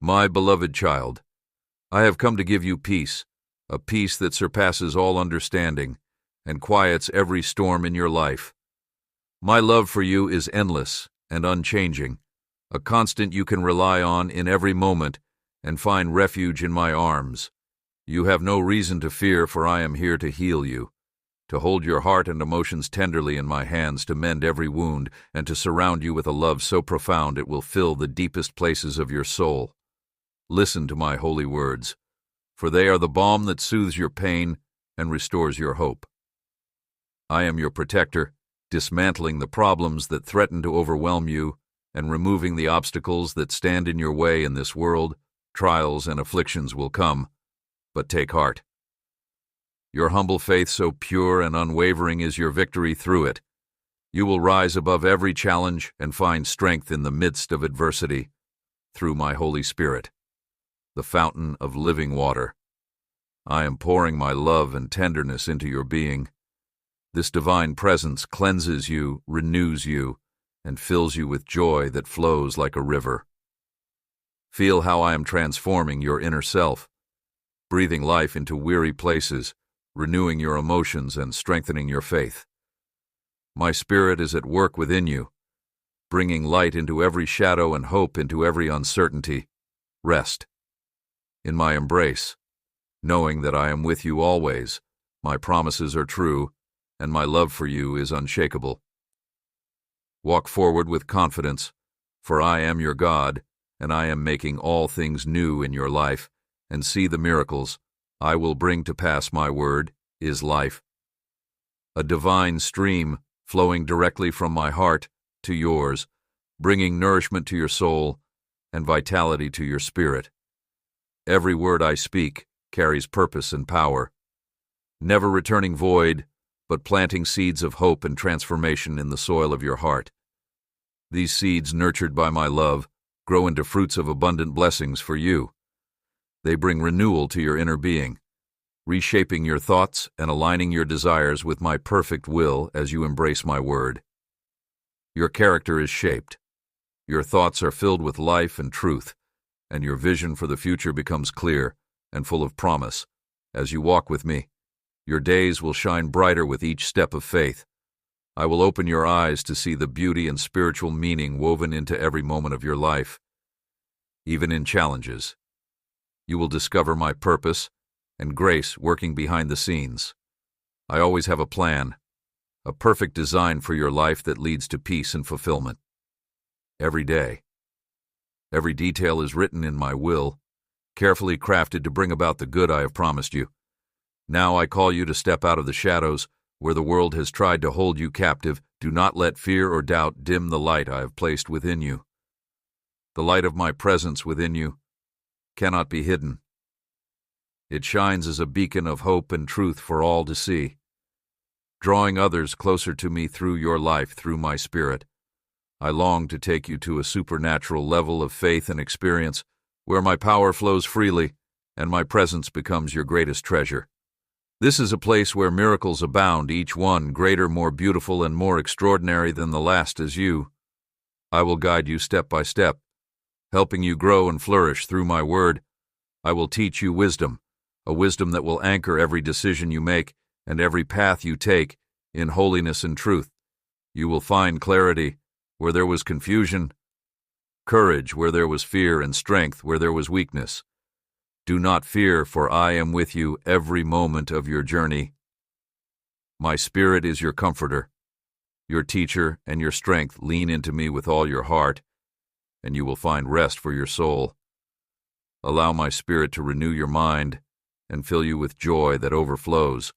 My beloved child, I have come to give you peace, a peace that surpasses all understanding and quiets every storm in your life. My love for you is endless and unchanging, a constant you can rely on in every moment and find refuge in my arms. You have no reason to fear, for I am here to heal you, to hold your heart and emotions tenderly in my hands, to mend every wound, and to surround you with a love so profound it will fill the deepest places of your soul. Listen to my holy words, for they are the balm that soothes your pain and restores your hope. I am your protector, dismantling the problems that threaten to overwhelm you and removing the obstacles that stand in your way in this world. Trials and afflictions will come, but take heart. Your humble faith, so pure and unwavering, is your victory through it. You will rise above every challenge and find strength in the midst of adversity through my Holy Spirit, the fountain of living water. I am pouring my love and tenderness into your being. This divine presence cleanses you, renews you, and fills you with joy that flows like a river. Feel how I am transforming your inner self, breathing life into weary places, renewing your emotions and strengthening your faith. My Spirit is at work within you, bringing light into every shadow and hope into every uncertainty. Rest in my embrace, knowing that I am with you always. My promises are true, and my love for you is unshakable. Walk forward with confidence, for I am your God, and I am making all things new in your life, and see the miracles I will bring to pass. My word is life, a divine stream flowing directly from my heart to yours, bringing nourishment to your soul and vitality to your spirit. Every word I speak carries purpose and power, never returning void, but planting seeds of hope and transformation in the soil of your heart. These seeds, nurtured by my love, grow into fruits of abundant blessings for you. They bring renewal to your inner being, reshaping your thoughts and aligning your desires with my perfect will as you embrace my word. Your character is shaped. Your thoughts are filled with life and truth, and your vision for the future becomes clear and full of promise. As you walk with me, your days will shine brighter with each step of faith. I will open your eyes to see the beauty and spiritual meaning woven into every moment of your life. Even in challenges, you will discover my purpose and grace working behind the scenes. I always have a plan, a perfect design for your life that leads to peace and fulfillment. Every day, every detail is written in my will, carefully crafted to bring about the good I have promised you. Now I call you to step out of the shadows where the world has tried to hold you captive. Do not let fear or doubt dim the light I have placed within you. The light of my presence within you cannot be hidden. It shines as a beacon of hope and truth for all to see, drawing others closer to me through your life, through my Spirit. I long to take you to a supernatural level of faith and experience where my power flows freely and my presence becomes your greatest treasure. This is a place where miracles abound, each one greater, more beautiful, and more extraordinary than the last is you. I will guide you step by step, helping you grow and flourish through my word. I will teach you wisdom, a wisdom that will anchor every decision you make and every path you take in holiness and truth. You will find clarity where there was confusion, courage where there was fear, and strength where there was weakness. Do not fear, for I am with you every moment of your journey. My Spirit is your comforter, your teacher, and your strength. Lean into me with all your heart, and you will find rest for your soul. Allow my Spirit to renew your mind and fill you with joy that overflows.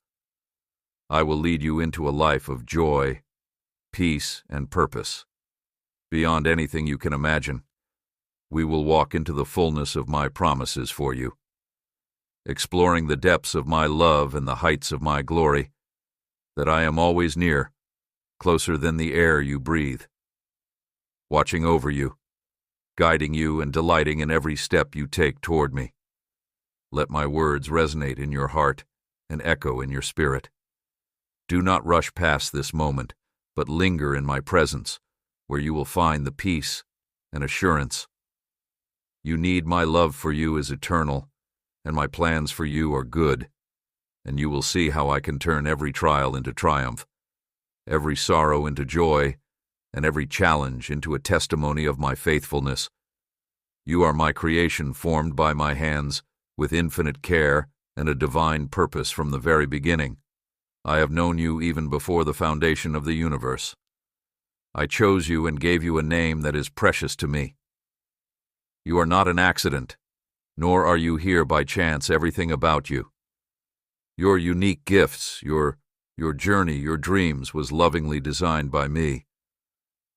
I will lead you into a life of joy, peace, and purpose. Beyond anything you can imagine, we will walk into the fullness of my promises for you, exploring the depths of my love and the heights of my glory, that I am always near, closer than the air you breathe, watching over you, guiding you and delighting in every step you take toward me. Let my words resonate in your heart and echo in your spirit. Do not rush past this moment, but linger in my presence, where you will find the peace and assurance You need my love for you is eternal, and my plans for you are good, and you will see how I can turn every trial into triumph, every sorrow into joy, and every challenge into a testimony of my faithfulness. You are my creation formed by my hands with infinite care and a divine purpose from the very beginning. I have known you even before the foundation of the universe. I chose you and gave you a name that is precious to me. You are not an accident, nor are you here by chance. Everything about you, your unique gifts, your journey, your dreams was lovingly designed by me.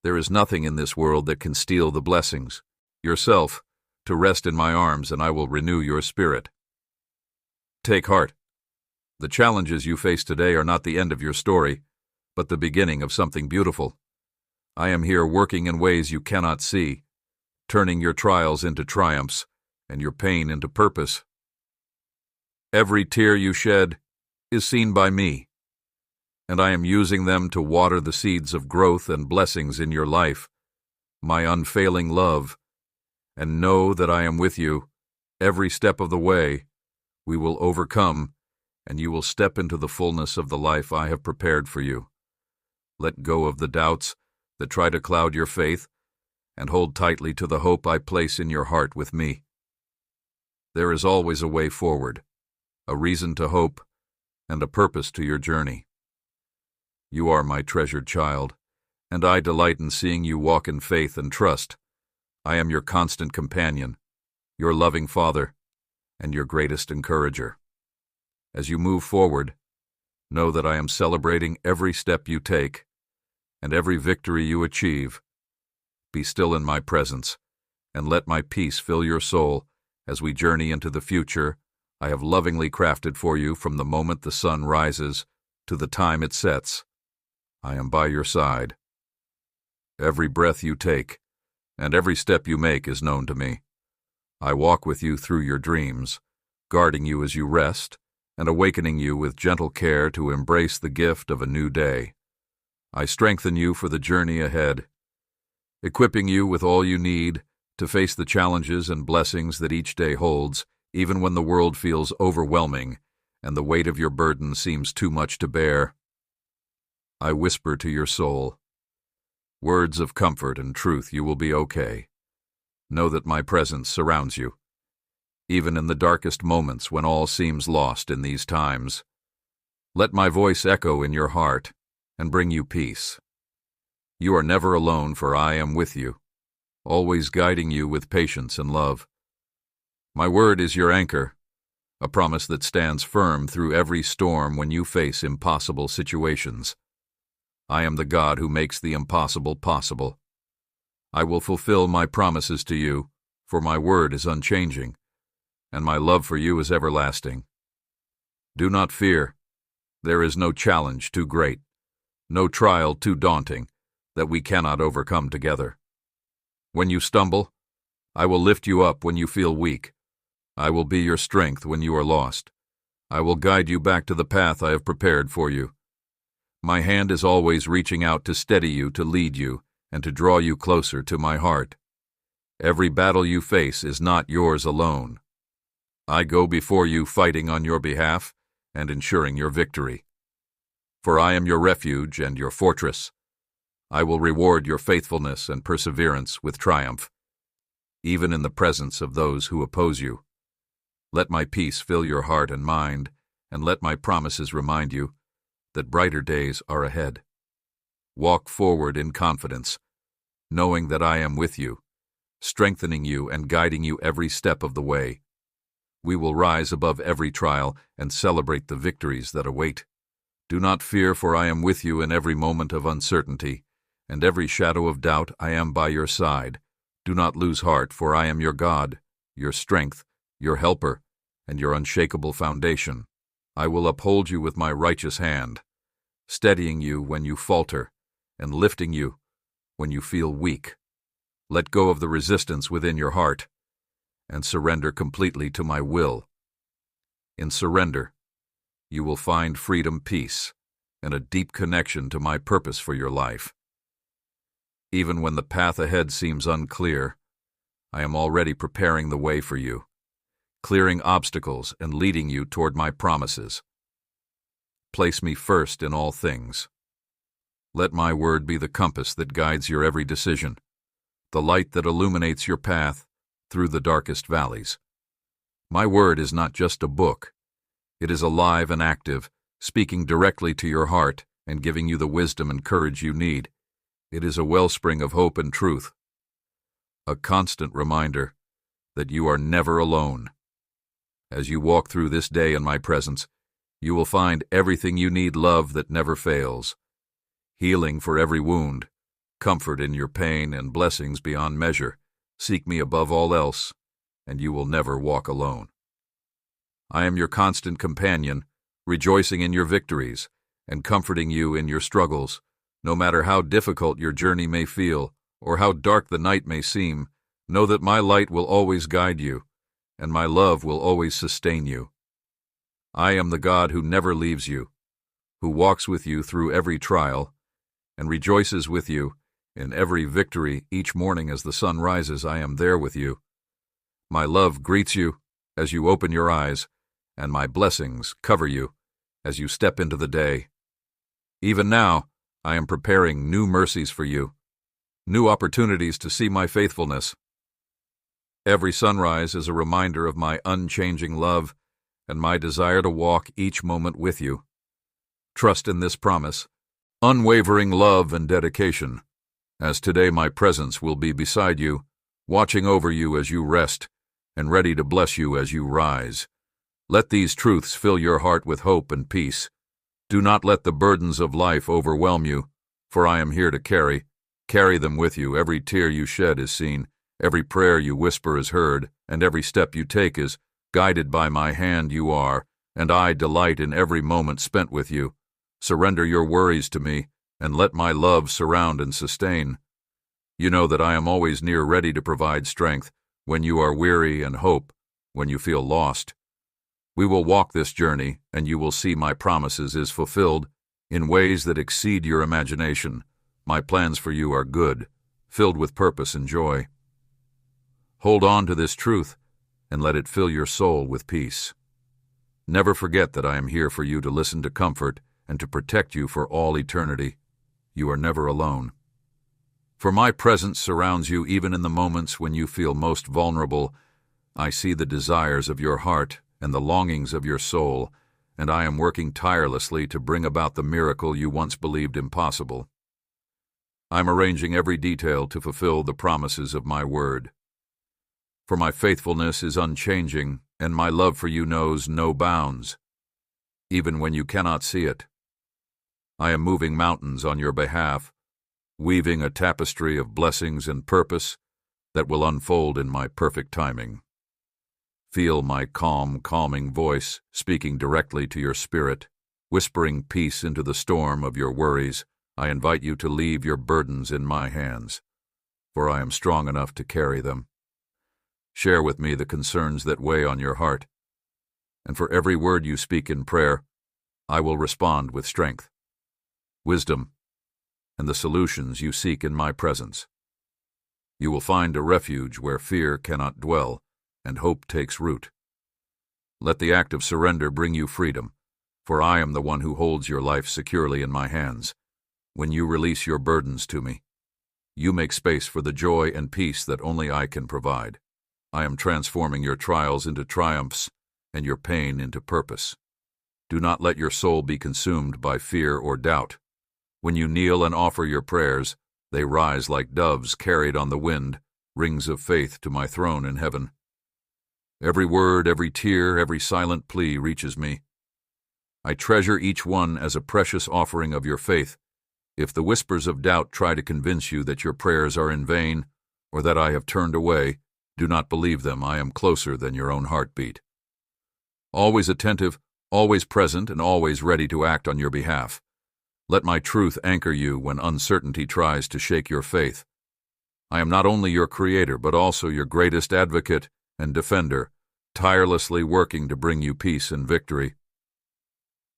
There is nothing in this world that can steal the blessings. Yourself, to rest in my arms, and I will renew your spirit. Take heart. The challenges you face today are not the end of your story, but the beginning of something beautiful. I am here working in ways you cannot see, turning your trials into triumphs and your pain into purpose. Every tear you shed is seen by me, and I am using them to water the seeds of growth and blessings in your life, my unfailing love, and know that I am with you every step of the way. We will overcome, and you will step into the fullness of the life I have prepared for you. Let go of the doubts that try to cloud your faith, and hold tightly to the hope I place in your heart with me. There is always a way forward, a reason to hope, and a purpose to your journey. You are my treasured child, and I delight in seeing you walk in faith and trust. I am your constant companion, your loving father, and your greatest encourager. As you move forward, know that I am celebrating every step you take and every victory you achieve. Be still in my presence, and let my peace fill your soul as we journey into the future I have lovingly crafted for you from the moment the sun rises to the time it sets. I am by your side. Every breath you take and every step you make is known to me. I walk with you through your dreams, guarding you as you rest and awakening you with gentle care to embrace the gift of a new day. I strengthen you for the journey ahead, equipping you with all you need to face the challenges and blessings that each day holds, even when the world feels overwhelming and the weight of your burden seems too much to bear. I whisper to your soul words of comfort and truth. You will be okay. Know that my presence surrounds you, even in the darkest moments when all seems lost in these times. Let my voice echo in your heart and bring you peace. You are never alone, for I am with you, always guiding you with patience and love. My word is your anchor, a promise that stands firm through every storm when you face impossible situations. I am the God who makes the impossible possible. I will fulfill my promises to you, for my word is unchanging, and my love for you is everlasting. Do not fear. There is no challenge too great, no trial too daunting, that we cannot overcome together. When you stumble, I will lift you up when you feel weak. I will be your strength when you are lost. I will guide you back to the path I have prepared for you. My hand is always reaching out to steady you, to lead you, and to draw you closer to my heart. Every battle you face is not yours alone. I go before you, fighting on your behalf and ensuring your victory. For I am your refuge and your fortress. I will reward your faithfulness and perseverance with triumph, even in the presence of those who oppose you. Let my peace fill your heart and mind, and let my promises remind you that brighter days are ahead. Walk forward in confidence, knowing that I am with you, strengthening you and guiding you every step of the way. We will rise above every trial and celebrate the victories that await. Do not fear, for I am with you in every moment of uncertainty, and every shadow of doubt. I am by your side. Do not lose heart, for I am your God, your strength, your helper, and your unshakable foundation. I will uphold you with my righteous hand, steadying you when you falter, and lifting you when you feel weak. Let go of the resistance within your heart, and surrender completely to my will. In surrender, you will find freedom, peace, and a deep connection to my purpose for your life. Even when the path ahead seems unclear, I am already preparing the way for you, clearing obstacles and leading you toward my promises. Place me first in all things. Let my word be the compass that guides your every decision, the light that illuminates your path through the darkest valleys. My word is not just a book. It is alive and active, speaking directly to your heart and giving you the wisdom and courage you need. It is a wellspring of hope and truth, a constant reminder that you are never alone. As you walk through this day in my presence, you will find everything you need: love that never fails, healing for every wound, comfort in your pain, and blessings beyond measure. Seek me above all else, and you will never walk alone. I am your constant companion, rejoicing in your victories and comforting you in your struggles. No matter how difficult your journey may feel or how dark the night may seem, know that my light will always guide you, and my love will always sustain you. I am the God who never leaves you, who walks with you through every trial, and rejoices with you in every victory. Each morning as the sun rises, I am there with you. My love greets you as you open your eyes, and my blessings cover you as you step into the day. Even now, I am preparing new mercies for you, new opportunities to see my faithfulness. Every sunrise is a reminder of my unchanging love and my desire to walk each moment with you. Trust in this promise, unwavering love and dedication, as today my presence will be beside you, watching over you as you rest, and ready to bless you as you rise. Let these truths fill your heart with hope and peace. Do not let the burdens of life overwhelm you, for I am here to carry them with you. Every tear you shed is seen, every prayer you whisper is heard, and every step you take is guided by my hand. You are, and I delight in every moment spent with you. Surrender your worries to me, and let my love surround and sustain. You know that I am always near, ready to provide strength when you are weary, and hope when you feel lost. We will walk this journey, and you will see my promises is fulfilled in ways that exceed your imagination. My plans for you are good, filled with purpose and joy. Hold on to this truth, and let it fill your soul with peace. Never forget that I am here for you, to listen, to comfort, and to protect you for all eternity. You are never alone. For my presence surrounds you even in the moments when you feel most vulnerable. I see the desires of your heart and the longings of your soul, and I am working tirelessly to bring about the miracle you once believed impossible. I'm arranging every detail to fulfill the promises of my word. For my faithfulness is unchanging, and my love for you knows no bounds, even when you cannot see it. I am moving mountains on your behalf, weaving a tapestry of blessings and purpose that will unfold in my perfect timing. Feel my calm, calming voice speaking directly to your spirit, whispering peace into the storm of your worries. I invite you to leave your burdens in my hands, for I am strong enough to carry them. Share with me the concerns that weigh on your heart, and for every word you speak in prayer, I will respond with strength, wisdom, and the solutions you seek in my presence. You will find a refuge where fear cannot dwell and hope takes root. Let the act of surrender bring you freedom, for I am the one who holds your life securely in my hands. When you release your burdens to me, you make space for the joy and peace that only I can provide. I am transforming your trials into triumphs and your pain into purpose. Do not let your soul be consumed by fear or doubt. When you kneel and offer your prayers, they rise like doves carried on the wind, rings of faith to my throne in heaven. Every word, every tear, every silent plea reaches me. I treasure each one as a precious offering of your faith. If the whispers of doubt try to convince you that your prayers are in vain or that I have turned away, do not believe them. I am closer than your own heartbeat. Always attentive, always present, and always ready to act on your behalf. Let my truth anchor you when uncertainty tries to shake your faith. I am not only your creator, but also your greatest advocate and defender, tirelessly working to bring you peace and victory.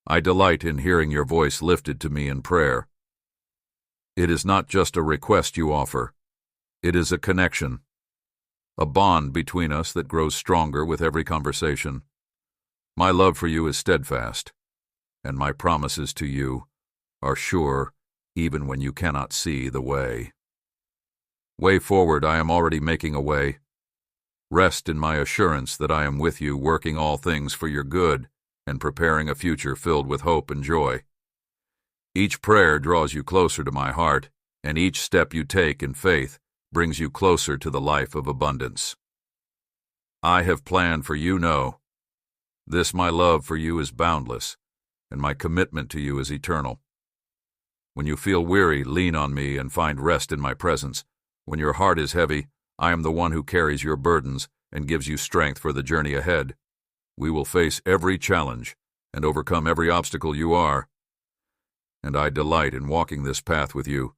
I delight in hearing your voice lifted to me in prayer. It is not just a request you offer. It is a connection. a bond between us that grows stronger with every conversation. My love for you is steadfast, and my promises to you are sure even when you cannot see the way. Way forward, I am already making a way. Rest in my assurance that I am with you, working all things for your good and preparing a future filled with hope and joy. Each prayer draws you closer to my heart, and each step you take in faith brings you closer to the life of abundance. I have planned for you, know. This my love for you is boundless, and my commitment to you is eternal. When you feel weary, lean on me and find rest in my presence. When your heart is heavy, I am the one who carries your burdens and gives you strength for the journey ahead. We will face every challenge and overcome every obstacle you are. And I delight in walking this path with you,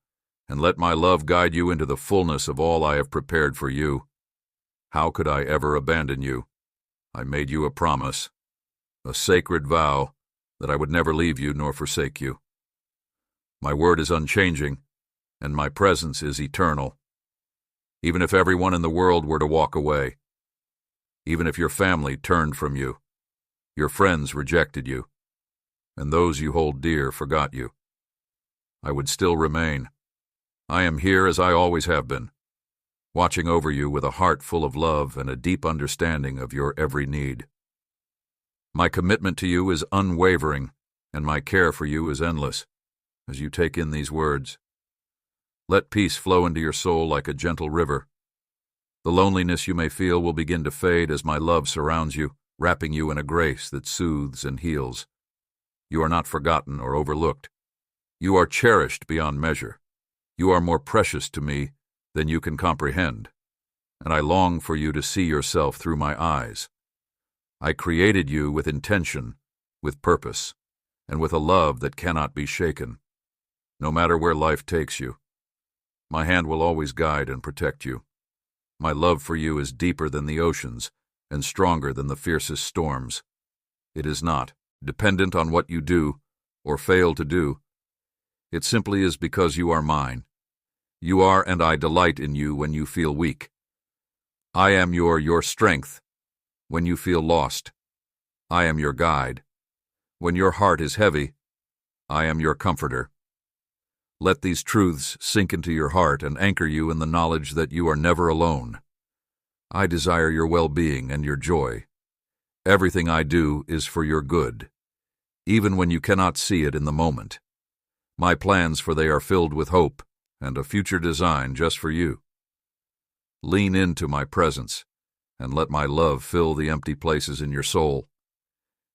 and let my love guide you into the fullness of all I have prepared for you. How could I ever abandon you? I made you a promise, a sacred vow, that I would never leave you nor forsake you. My word is unchanging, and my presence is eternal. Even if everyone in the world were to walk away, even if your family turned from you, your friends rejected you, and those you hold dear forgot you, I would still remain. I am here as I always have been, watching over you with a heart full of love and a deep understanding of your every need. My commitment to you is unwavering, and my care for you is endless. As you take in these words, let peace flow into your soul like a gentle river. The loneliness you may feel will begin to fade as my love surrounds you, wrapping you in a grace that soothes and heals. You are not forgotten or overlooked. You are cherished beyond measure. You are more precious to me than you can comprehend, and I long for you to see yourself through my eyes. I created you with intention, with purpose, and with a love that cannot be shaken. No matter where life takes you, my hand will always guide and protect you. My love for you is deeper than the oceans and stronger than the fiercest storms. It is not dependent on what you do or fail to do. It simply is because you are mine. You are, and I delight in you when you feel weak. I am your strength when you feel lost. I am your guide. When your heart is heavy, I am your comforter. Let these truths sink into your heart and anchor you in the knowledge that you are never alone. I desire your well-being and your joy. Everything I do is for your good, even when you cannot see it in the moment. My plans for they are filled with hope and a future design just for you. Lean into my presence and let my love fill the empty places in your soul.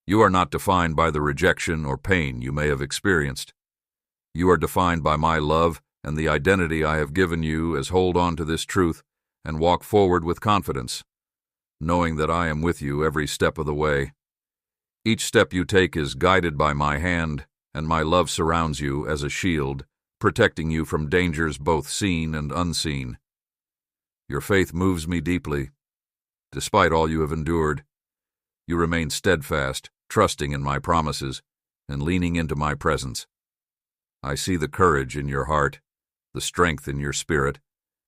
You are not defined by the rejection or pain you may have experienced. You are defined by my love and the identity I have given you. As hold on to this truth and walk forward with confidence, knowing that I am with you every step of the way. Each step you take is guided by my hand, and my love surrounds you as a shield, protecting you from dangers both seen and unseen. Your faith moves me deeply. Despite all you have endured, you remain steadfast, trusting in my promises and leaning into my presence. I see the courage in your heart, the strength in your spirit,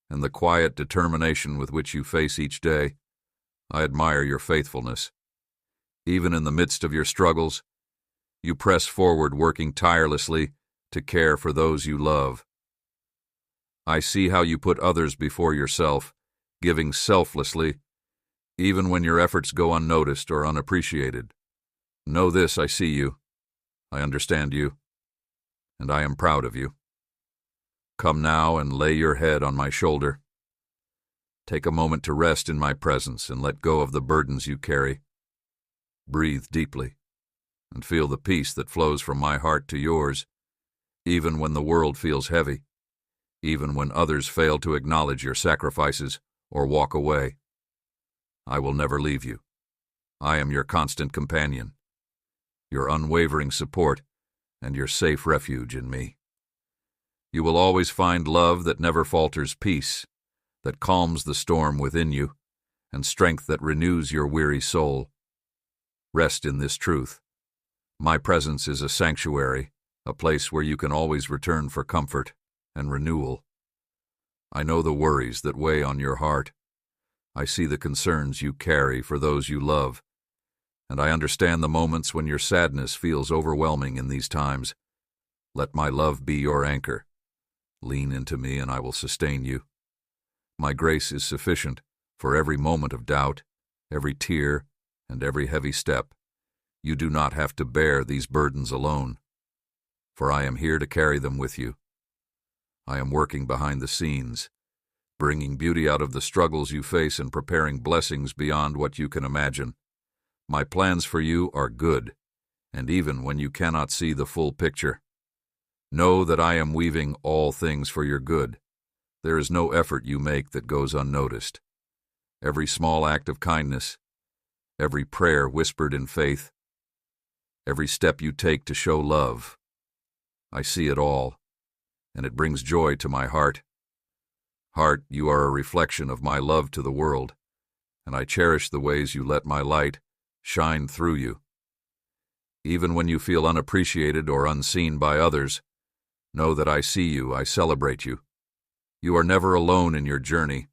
and the quiet determination with which you face each day. I admire your faithfulness. Even in the midst of your struggles, you press forward, working tirelessly to care for those you love. I see how you put others before yourself, giving selflessly, even when your efforts go unnoticed or unappreciated. Know this: I see you, I understand you, and I am proud of you. Come now and lay your head on my shoulder. Take a moment to rest in my presence and let go of the burdens you carry. Breathe deeply and feel the peace that flows from my heart to yours, even when the world feels heavy, even when others fail to acknowledge your sacrifices or walk away. I will never leave you. I am your constant companion, your unwavering support, and your safe refuge in me. You will always find love that never falters, peace that calms the storm within you, and strength that renews your weary soul. Rest in this truth. My presence is a sanctuary, a place where you can always return for comfort and renewal. I know the worries that weigh on your heart. I see the concerns you carry for those you love, and I understand the moments when your sadness feels overwhelming in these times. Let my love be your anchor. Lean into me and I will sustain you. My grace is sufficient for every moment of doubt, every tear, and every heavy step. You do not have to bear these burdens alone, for I am here to carry them with you. I am working behind the scenes, bringing beauty out of the struggles you face and preparing blessings beyond what you can imagine. My plans for you are good, and even when you cannot see the full picture, know that I am weaving all things for your good. There is no effort you make that goes unnoticed. Every small act of kindness, every prayer whispered in faith, every step you take to show love, I see it all, and it brings joy to my heart. Heart, you are a reflection of my love to the world, and I cherish the ways you let my light shine through you. Even when you feel unappreciated or unseen by others, know that I see you, I celebrate you. You are never alone in your journey,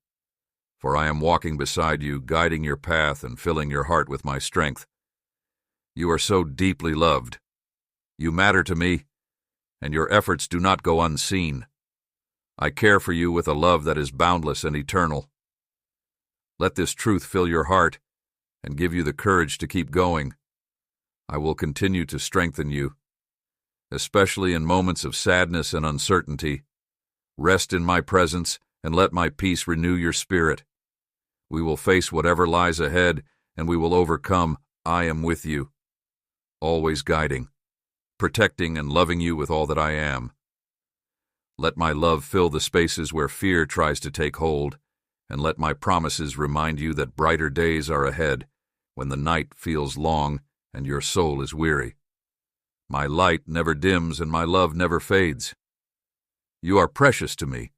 for I am walking beside you, guiding your path and filling your heart with my strength. You are so deeply loved. You matter to me, and your efforts do not go unseen. I care for you with a love that is boundless and eternal. Let this truth fill your heart and give you the courage to keep going. I will continue to strengthen you, especially in moments of sadness and uncertainty. Rest in my presence and let my peace renew your spirit. We will face whatever lies ahead, and we will overcome. I am with you, always guiding, protecting, and loving you with all that I am. Let my love fill the spaces where fear tries to take hold, and let my promises remind you that brighter days are ahead when the night feels long and your soul is weary. My light never dims and my love never fades. You are precious to me,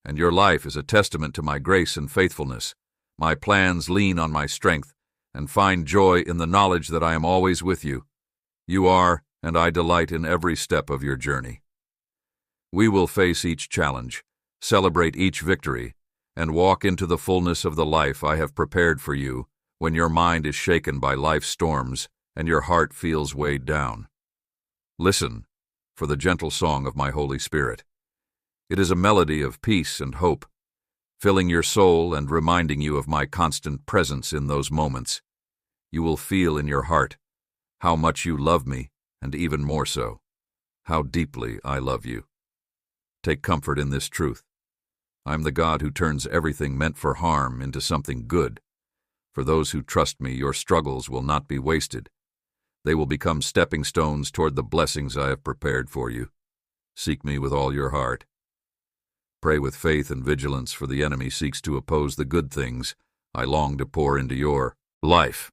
and your life is a testament to my grace and faithfulness. My plans lean on my strength and find joy in the knowledge that I am always with you. You are, and I delight in every step of your journey. We will face each challenge, celebrate each victory, and walk into the fullness of the life I have prepared for you when your mind is shaken by life's storms and your heart feels weighed down. Listen for the gentle song of my Holy Spirit. It is a melody of peace and hope, filling your soul and reminding you of my constant presence in those moments. You will feel in your heart how much you love me, and even more so, how deeply I love you. Take comfort in this truth. I am the God who turns everything meant for harm into something good. For those who trust me, your struggles will not be wasted. They will become stepping stones toward the blessings I have prepared for you. Seek me with all your heart. Pray with faith and vigilance, for the enemy seeks to oppose the good things I long to pour into your life.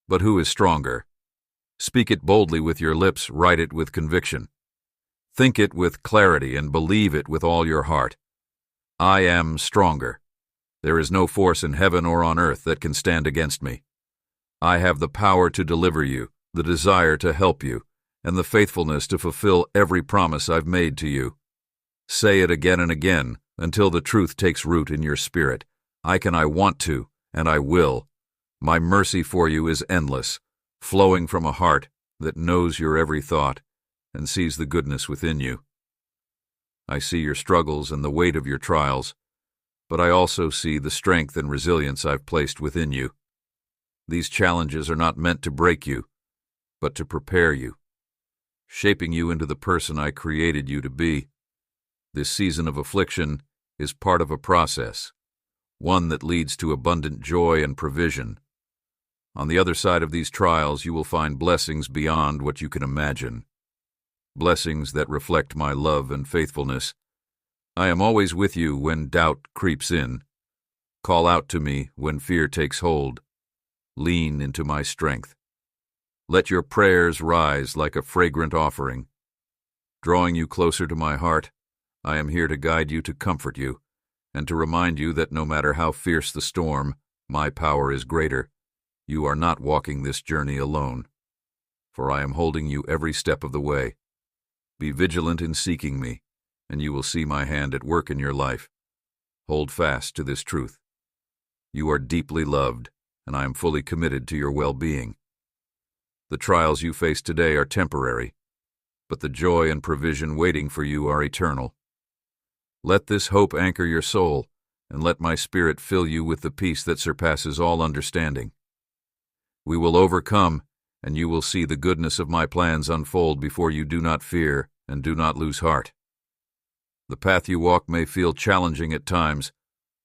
But who is stronger? Speak it boldly with your lips, write it with conviction. Think it with clarity and believe it with all your heart. I am stronger. There is no force in heaven or on earth that can stand against me. I have the power to deliver you, the desire to help you, and the faithfulness to fulfill every promise I've made to you. Say it again and again until the truth takes root in your spirit. I want to, and I will. My mercy for you is endless, flowing from a heart that knows your every thought and sees the goodness within you. I see your struggles and the weight of your trials, but I also see the strength and resilience I've placed within you. These challenges are not meant to break you, but to prepare you, shaping you into the person I created you to be. This season of affliction is part of a process, one that leads to abundant joy and provision. On the other side of these trials, you will find blessings beyond what you can imagine, blessings that reflect my love and faithfulness. I am always with you when doubt creeps in. Call out to me when fear takes hold. Lean into my strength. Let your prayers rise like a fragrant offering. Drawing you closer to my heart, I am here to guide you, to comfort you, and to remind you that no matter how fierce the storm, my power is greater. You are not walking this journey alone, for I am holding you every step of the way. Be vigilant in seeking me, and you will see my hand at work in your life. Hold fast to this truth. You are deeply loved, and I am fully committed to your well-being. The trials you face today are temporary, but the joy and provision waiting for you are eternal. Let this hope anchor your soul, and let my Spirit fill you with the peace that surpasses all understanding. We will overcome, and you will see the goodness of my plans unfold before you. Do not fear and do not lose heart. The path you walk may feel challenging at times,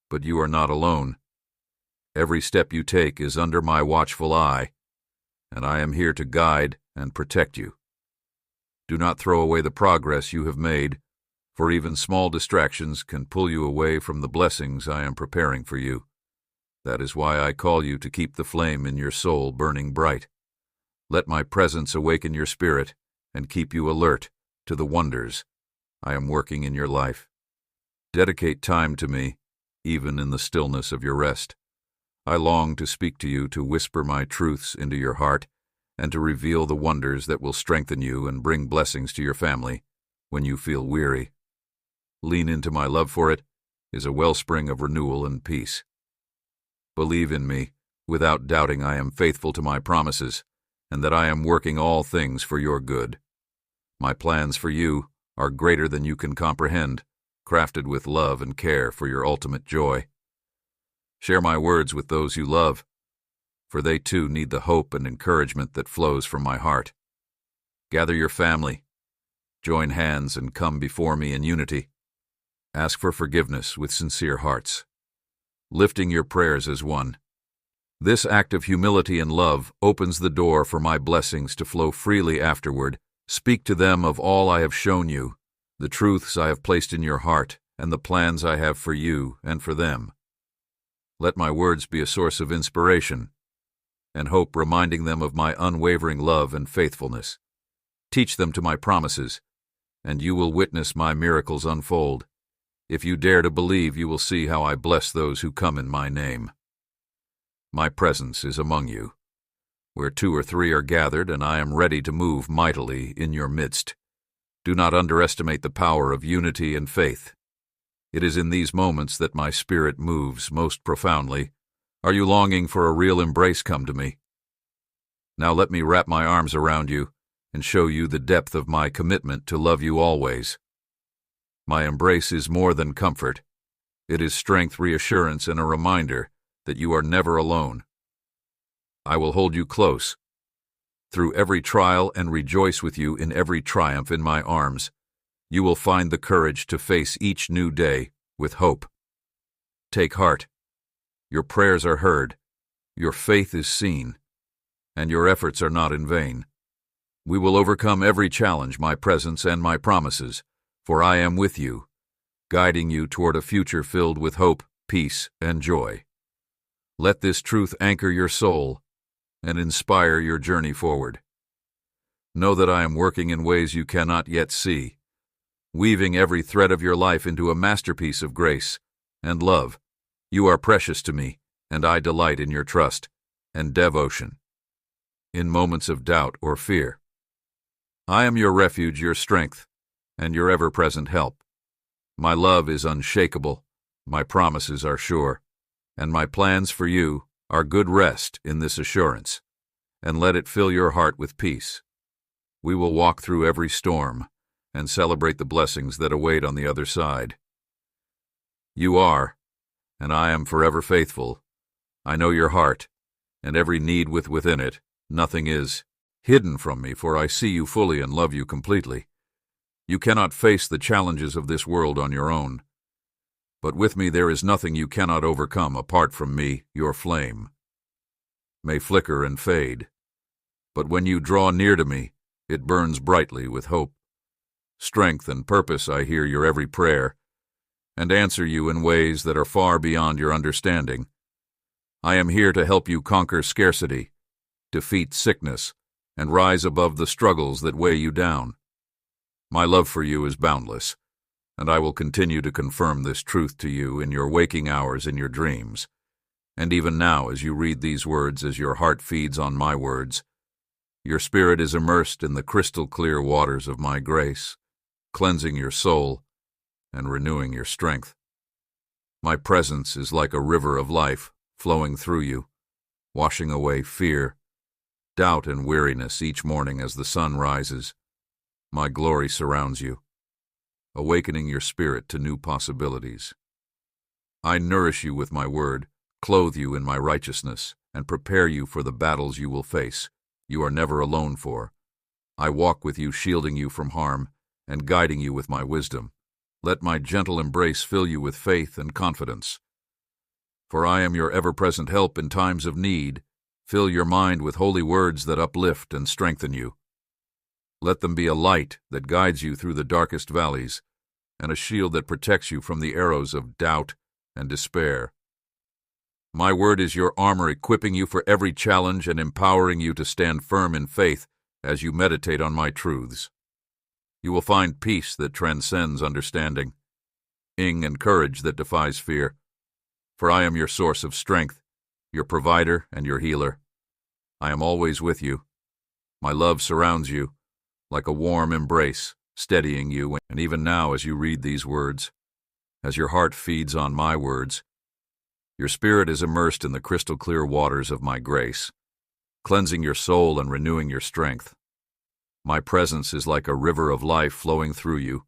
but you are not alone. Every step you take is under my watchful eye, and I am here to guide and protect you. Do not throw away the progress you have made, for even small distractions can pull you away from the blessings I am preparing for you. That is why I call you to keep the flame in your soul burning bright. Let my presence awaken your spirit and keep you alert to the wonders I am working in your life. Dedicate time to me, even in the stillness of your rest. I long to speak to you, to whisper my truths into your heart, and to reveal the wonders that will strengthen you and bring blessings to your family when you feel weary. Lean into my love, for it is a wellspring of renewal and peace. Believe in me, without doubting I am faithful to my promises, and that I am working all things for your good. My plans for you are greater than you can comprehend, crafted with love and care for your ultimate joy. Share my words with those you love, for they too need the hope and encouragement that flows from my heart. Gather your family, join hands, and come before me in unity. Ask for forgiveness with sincere hearts, lifting your prayers as one. This act of humility and love opens the door for my blessings to flow freely afterward. Speak to them of all I have shown you, the truths I have placed in your heart, and the plans I have for you and for them. Let my words be a source of inspiration and hope, reminding them of my unwavering love and faithfulness. Teach them to my promises, and you will witness my miracles unfold. If you dare to believe, you will see how I bless those who come in my name. My presence is among you, where 2 or 3 are gathered, and I am ready to move mightily in your midst. Do not underestimate the power of unity and faith. It is in these moments that my spirit moves most profoundly. Are you longing for a real embrace? Come to me. Now let me wrap my arms around you and show you the depth of my commitment to love you always. My embrace is more than comfort. It is strength, reassurance, and a reminder that you are never alone. I will hold you close through every trial and rejoice with you in every triumph. In my arms, you will find the courage to face each new day with hope. Take heart. Your prayers are heard, your faith is seen, and your efforts are not in vain. We will overcome every challenge, my presence and my promises, for I am with you, guiding you toward a future filled with hope, peace, and joy. Let this truth anchor your soul and inspire your journey forward. Know that I am working in ways you cannot yet see, weaving every thread of your life into a masterpiece of grace and love. You are precious to me, and I delight in your trust and devotion. In moments of doubt or fear, I am your refuge, your strength, and your ever-present help. My love is unshakable, my promises are sure, and my plans for you are good. Rest in this assurance, and let it fill your heart with peace. We will walk through every storm and celebrate the blessings that await on the other side. You are, and I am forever faithful. I know your heart, and every need within it. Nothing is hidden from me, for I see you fully and love you completely. You cannot face the challenges of this world on your own, but with me there is nothing you cannot overcome. Apart from me, your flame may flicker and fade, but when you draw near to me, it burns brightly with hope, strength, and purpose. I hear your every prayer and answer you in ways that are far beyond your understanding. I am here to help you conquer scarcity, defeat sickness, and rise above the struggles that weigh you down. My love for you is boundless, and I will continue to confirm this truth to you in your waking hours, in your dreams, and even now as you read these words, as your heart feeds on my words. Your spirit is immersed in the crystal-clear waters of my grace, cleansing your soul and renewing your strength. My presence is like a river of life, flowing through you, washing away fear, doubt, and weariness each morning as the sun rises. My glory surrounds you, awakening your spirit to new possibilities. I nourish you with my word, clothe you in my righteousness, and prepare you for the battles you will face. You are never alone, for I walk with you, shielding you from harm and guiding you with my wisdom. Let my gentle embrace fill you with faith and confidence. For I am your ever-present help in times of need. Fill your mind with holy words that uplift and strengthen you. Let them be a light that guides you through the darkest valleys, and a shield that protects you from the arrows of doubt and despair. My word is your armor, equipping you for every challenge and empowering you to stand firm in faith as you meditate on my truths. You will find peace that transcends understanding, and courage that defies fear. For I am your source of strength, your provider and your healer. I am always with you. My love surrounds you like a warm embrace, steadying you. And even now, as you read these words, as your heart feeds on my words, your spirit is immersed in the crystal-clear waters of my grace, cleansing your soul and renewing your strength. My presence is like a river of life flowing through you,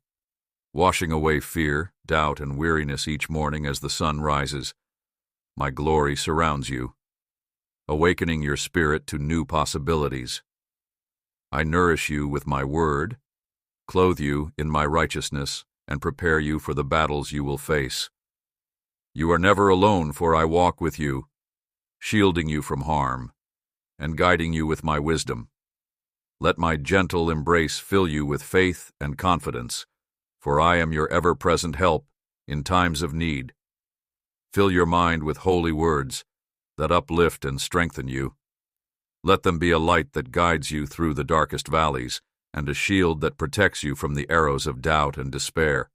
washing away fear, doubt, and weariness each morning as the sun rises. My glory surrounds you, awakening your spirit to new possibilities. I nourish you with my word, clothe you in my righteousness, and prepare you for the battles you will face. You are never alone, for I walk with you, shielding you from harm and guiding you with my wisdom. Let my gentle embrace fill you with faith and confidence, for I am your ever-present help in times of need. Fill your mind with holy words that uplift and strengthen you. Let them be a light that guides you through the darkest valleys and a shield that protects you from the arrows of doubt and despair.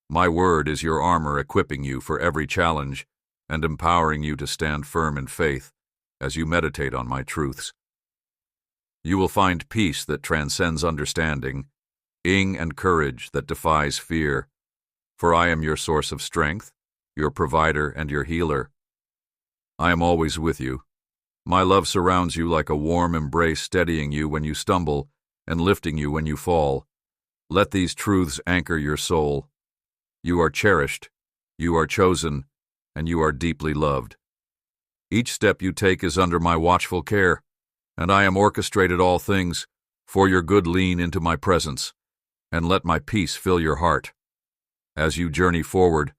My word is your armor, equipping you for every challenge and empowering you to stand firm in faith as you meditate on my truths. You will find peace that transcends understanding, and courage that defies fear. For I am your source of strength, your provider and your healer. I am always with you. My love surrounds you like a warm embrace, steadying you when you stumble and lifting you when you fall. Let these truths anchor your soul. You are cherished, you are chosen, and you are deeply loved. Each step you take is under my watchful care, and I am orchestrated all things for your good. Lean into my presence, and let my peace fill your heart. As you journey forward,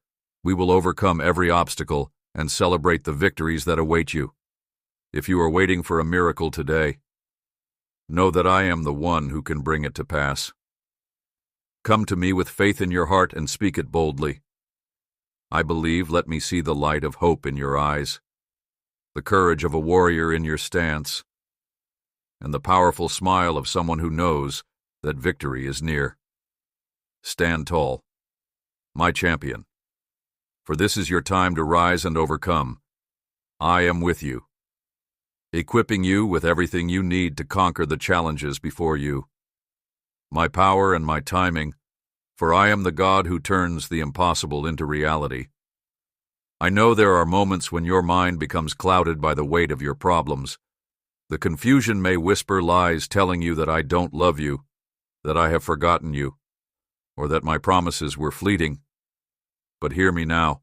we will overcome every obstacle and celebrate the victories that await you. If you are waiting for a miracle today, know that I am the one who can bring it to pass. Come to me with faith in your heart and speak it boldly. I believe. Let me see the light of hope in your eyes, the courage of a warrior in your stance, and the powerful smile of someone who knows that victory is near. Stand tall, my champion, for this is your time to rise and overcome. I am with you, equipping you with everything you need to conquer the challenges before you. My power and my timing, for I am the God who turns the impossible into reality. I know there are moments when your mind becomes clouded by the weight of your problems. The confusion may whisper lies telling you that I don't love you, that I have forgotten you, or that my promises were fleeting. But hear me now.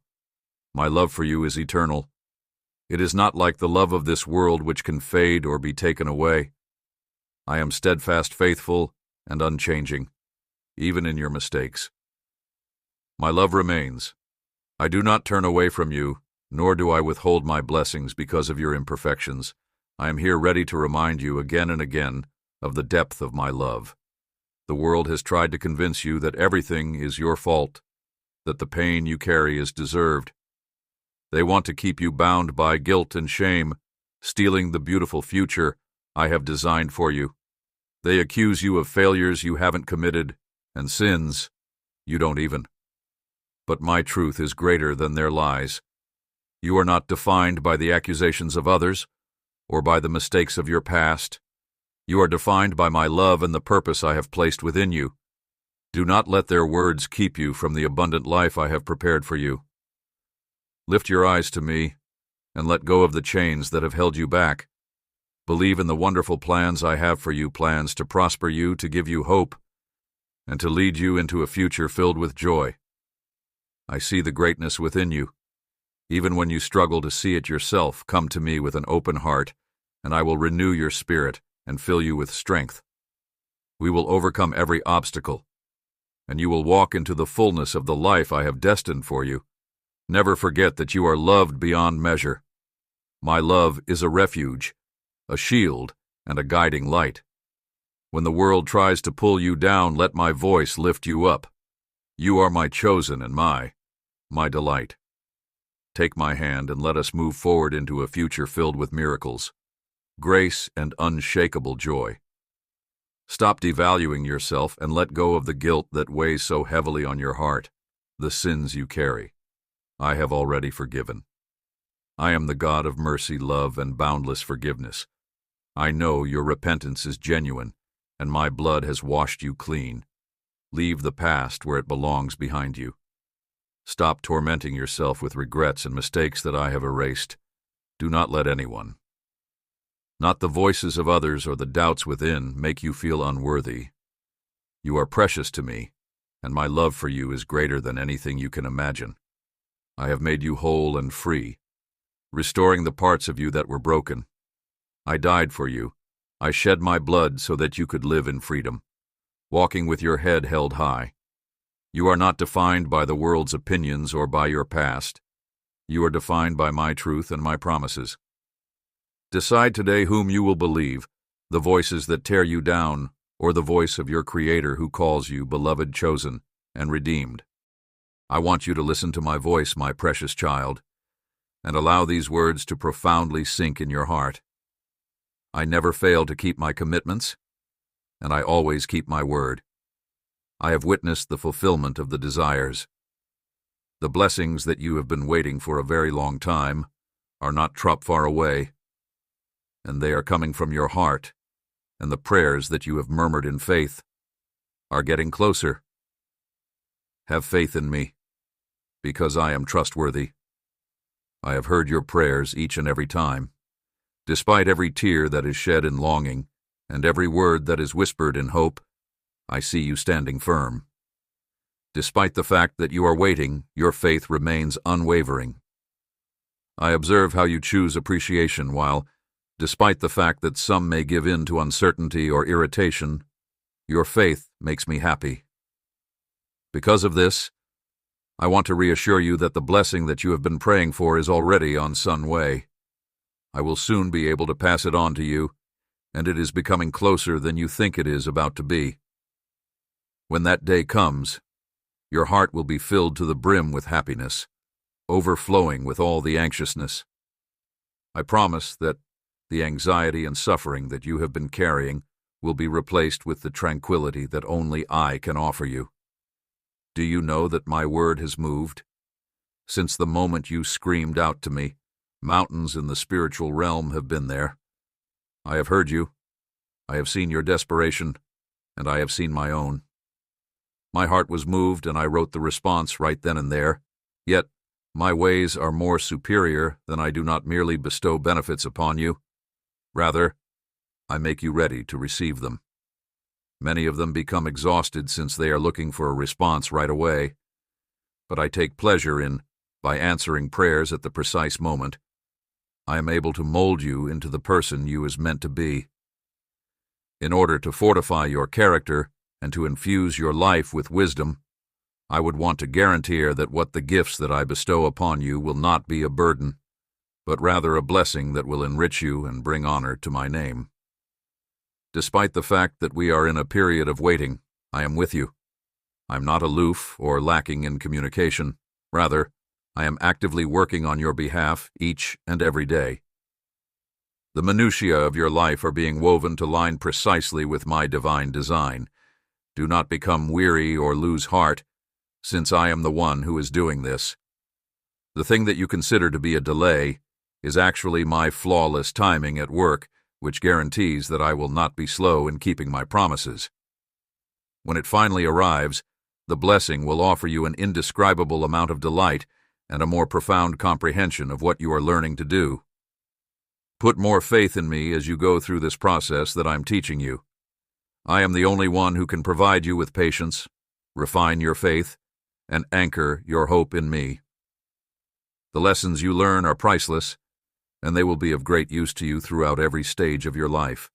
My love for you is eternal. It is not like the love of this world, which can fade or be taken away. I am steadfast, faithful, and unchanging, even in your mistakes. My love remains. I do not turn away from you, nor do I withhold my blessings because of your imperfections. I am here ready to remind you again and again of the depth of my love. The world has tried to convince you that everything is your fault, that the pain you carry is deserved. They want to keep you bound by guilt and shame, stealing the beautiful future I have designed for you. They accuse you of failures you haven't committed and sins you don't even. But my truth is greater than their lies. You are not defined by the accusations of others or by the mistakes of your past. You are defined by my love and the purpose I have placed within you. Do not let their words keep you from the abundant life I have prepared for you. Lift your eyes to me, and let go of the chains that have held you back. Believe in the wonderful plans I have for you, plans to prosper you, to give you hope, and to lead you into a future filled with joy. I see the greatness within you. Even when you struggle to see it yourself, come to me with an open heart, and I will renew your spirit and fill you with strength. We will overcome every obstacle, and you will walk into the fullness of the life I have destined for you. Never forget that you are loved beyond measure. My love is a refuge, a shield, and a guiding light. When the world tries to pull you down, let my voice lift you up. You are my chosen and my delight. Take my hand and let us move forward into a future filled with miracles, grace, and unshakable joy. Stop devaluing yourself and let go of the guilt that weighs so heavily on your heart, the sins you carry. I have already forgiven. I am the God of mercy, love, and boundless forgiveness. I know your repentance is genuine, and my blood has washed you clean. Leave the past where it belongs behind you. Stop tormenting yourself with regrets and mistakes that I have erased. Do not let anyone, not the voices of others or the doubts within, make you feel unworthy. You are precious to me, and my love for you is greater than anything you can imagine. I have made you whole and free, restoring the parts of you that were broken. I died for you. I shed my blood so that you could live in freedom, walking with your head held high. You are not defined by the world's opinions or by your past. You are defined by my truth and my promises. Decide today whom you will believe, the voices that tear you down, or the voice of your Creator who calls you beloved, chosen, and redeemed. I want you to listen to my voice, my precious child, and allow these words to profoundly sink in your heart. I never fail to keep my commitments, and I always keep my word. I have witnessed the fulfillment of the desires. The blessings that you have been waiting for a very long time are not far away, and they are coming from your heart, and the prayers that you have murmured in faith are getting closer. Have faith in me, because I am trustworthy. I have heard your prayers each and every time. Despite every tear that is shed in longing, and every word that is whispered in hope, I see you standing firm. Despite the fact that you are waiting, your faith remains unwavering. I observe how you choose appreciation while, despite the fact that some may give in to uncertainty or irritation, your faith makes me happy. Because of this, I want to reassure you that the blessing that you have been praying for is already on its way. I will soon be able to pass it on to you, and it is becoming closer than you think it is about to be. When that day comes, your heart will be filled to the brim with happiness, overflowing with all the anxiousness. I promise that the anxiety and suffering that you have been carrying will be replaced with the tranquility that only I can offer you. Do you know that my word has moved? Since the moment you screamed out to me, mountains in the spiritual realm have been there. I have heard you. I have seen your desperation, and I have seen my own. My heart was moved, and I wrote the response right then and there. Yet, my ways are more superior than I do not merely bestow benefits upon you. Rather, I make you ready to receive them. Many of them become exhausted since they are looking for a response right away. But I take pleasure in, by answering prayers at the precise moment, I am able to mold you into the person you is meant to be. In order to fortify your character and to infuse your life with wisdom, I would want to guarantee that what the gifts that I bestow upon you will not be a burden, but rather a blessing that will enrich you and bring honor to my name. Despite the fact that we are in a period of waiting, I am with you. I am not aloof or lacking in communication. Rather, I am actively working on your behalf each and every day. The minutiae of your life are being woven to line precisely with my divine design. Do not become weary or lose heart, since I am the one who is doing this. The thing that you consider to be a delay is actually my flawless timing at work, which guarantees that I will not be slow in keeping my promises. When it finally arrives, the blessing will offer you an indescribable amount of delight and a more profound comprehension of what you are learning to do. Put more faith in me as you go through this process that I'm teaching you. I am the only one who can provide you with patience, refine your faith, and anchor your hope in me. The lessons you learn are priceless, and they will be of great use to you throughout every stage of your life.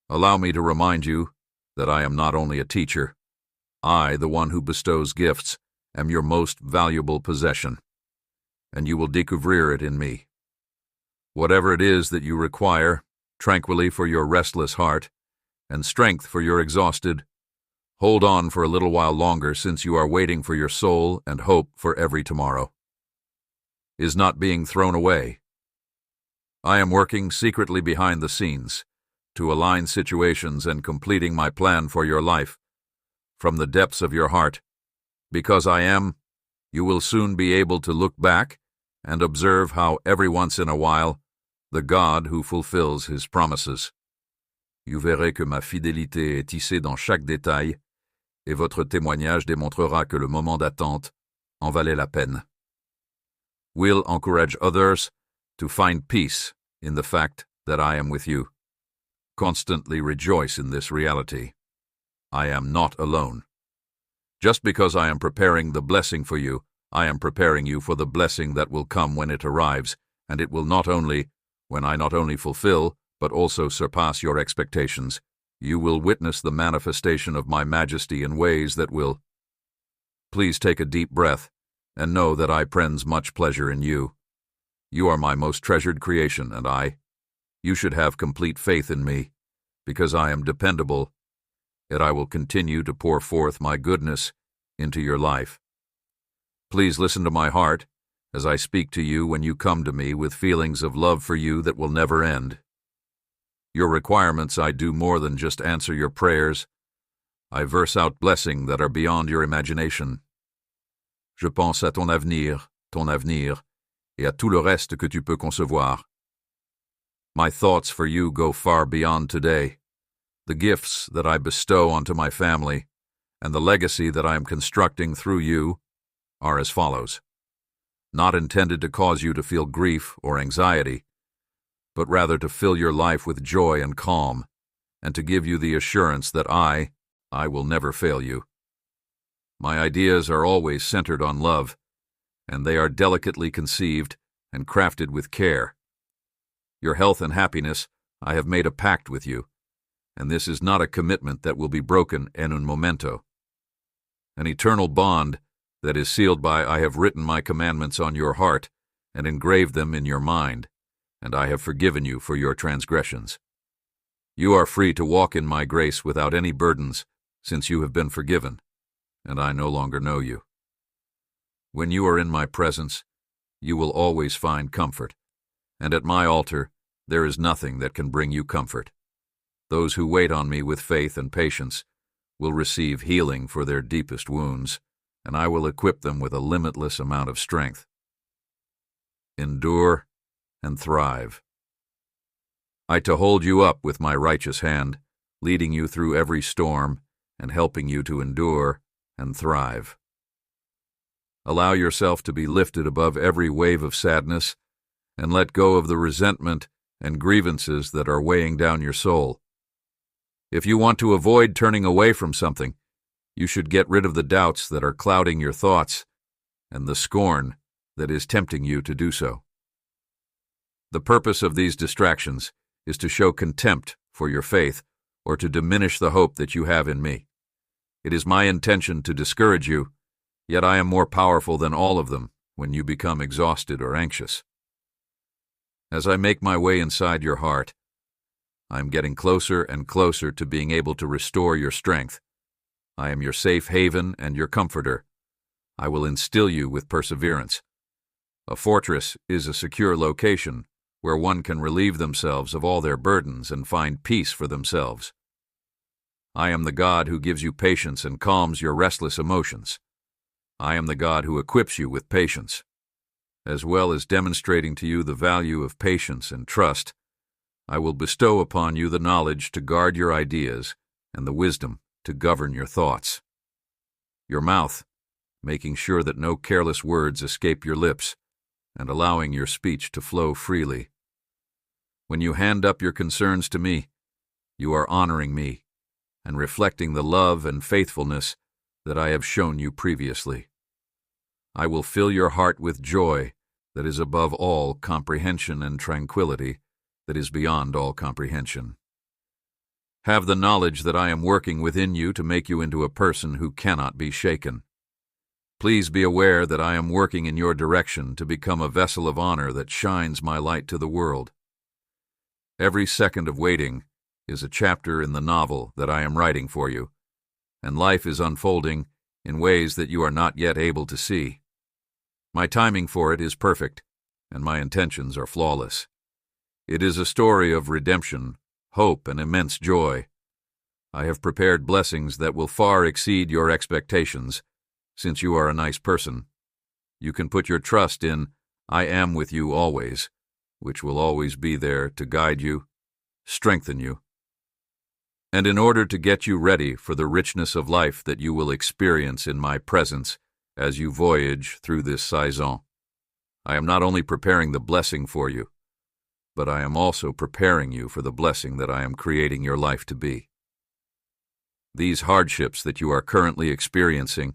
Allow me to remind you that I am not only a teacher. I, the one who bestows gifts, am your most valuable possession, and you will découvrir it in me. Whatever it is that you require, tranquility for your restless heart, and strength for your exhausted, hold on for a little while longer, since you are waiting for your soul and hope for every tomorrow is not being thrown away. I am working secretly behind the scenes to align situations and completing my plan for your life from the depths of your heart. Because I am, you will soon be able to look back and observe how every once in a while the God who fulfills his promises. Vous verrez que ma fidélité est tissée dans chaque détail, et votre témoignage démontrera que le moment d'attente en valait la peine. Will encourage others to find peace in the fact that I am with you. Constantly rejoice in this reality. I am not alone. Just because I am preparing the blessing for you, I am preparing you for the blessing that will come when it arrives, and it will when I not only fulfill, but also surpass your expectations. You will witness the manifestation of my majesty in ways that will. Please take a deep breath and know that I prends much pleasure in you. You are my most treasured creation, and you should have complete faith in me, because I am dependable, yet I will continue to pour forth my goodness into your life. Please listen to my heart as I speak to you when you come to me with feelings of love for you that will never end. Your requirements, I do more than just answer your prayers. I verse out blessings that are beyond your imagination. Je pense à ton avenir, et à tout le reste que tu peux concevoir. My thoughts for you go far beyond today. The gifts that I bestow onto my family, and the legacy that I am constructing through you, are as follows. Not intended to cause you to feel grief or anxiety, but rather to fill your life with joy and calm, and to give you the assurance that I will never fail you. My ideas are always centered on love, and they are delicately conceived and crafted with care. Your health and happiness, I have made a pact with you, and this is not a commitment that will be broken en un momento. An eternal bond that is sealed by I have written my commandments on your heart and engraved them in your mind, and I have forgiven you for your transgressions. You are free to walk in my grace without any burdens, since you have been forgiven, and I no longer know you. When you are in my presence, you will always find comfort, and at my altar there is nothing that can bring you comfort. Those who wait on me with faith and patience will receive healing for their deepest wounds, and I will equip them with a limitless amount of strength. Endure and thrive. I to hold you up with my righteous hand, leading you through every storm and helping you to endure and thrive. Allow yourself to be lifted above every wave of sadness and let go of the resentment and grievances that are weighing down your soul. If you want to avoid turning away from something, you should get rid of the doubts that are clouding your thoughts and the scorn that is tempting you to do so. The purpose of these distractions is to show contempt for your faith or to diminish the hope that you have in me. It is my intention to discourage you, yet I am more powerful than all of them when you become exhausted or anxious. As I make my way inside your heart, I am getting closer and closer to being able to restore your strength. I am your safe haven and your comforter. I will instill you with perseverance. A fortress is a secure location where one can relieve themselves of all their burdens and find peace for themselves. I am the God who gives you patience and calms your restless emotions. I am the God who equips you with patience. As well as demonstrating to you the value of patience and trust, I will bestow upon you the knowledge to guard your ideas and the wisdom to govern your thoughts. Your mouth making sure that no careless words escape your lips, and allowing your speech to flow freely. When you hand up your concerns to me, you are honoring me and reflecting the love and faithfulness that I have shown you previously. I will fill your heart with joy that is above all comprehension and tranquility that is beyond all comprehension. Have the knowledge that I am working within you to make you into a person who cannot be shaken. Please be aware that I am working in your direction to become a vessel of honor that shines my light to the world. Every second of waiting is a chapter in the novel that I am writing for you, and life is unfolding in ways that you are not yet able to see. My timing for it is perfect, and my intentions are flawless. It is a story of redemption, hope, and immense joy. I have prepared blessings that will far exceed your expectations, since you are a nice person. You can put your trust in I am with you always, which will always be there to guide you, strengthen you. And in order to get you ready for the richness of life that you will experience in my presence as you voyage through this saison, I am not only preparing the blessing for you, but I am also preparing you for the blessing that I am creating your life to be. These hardships that you are currently experiencing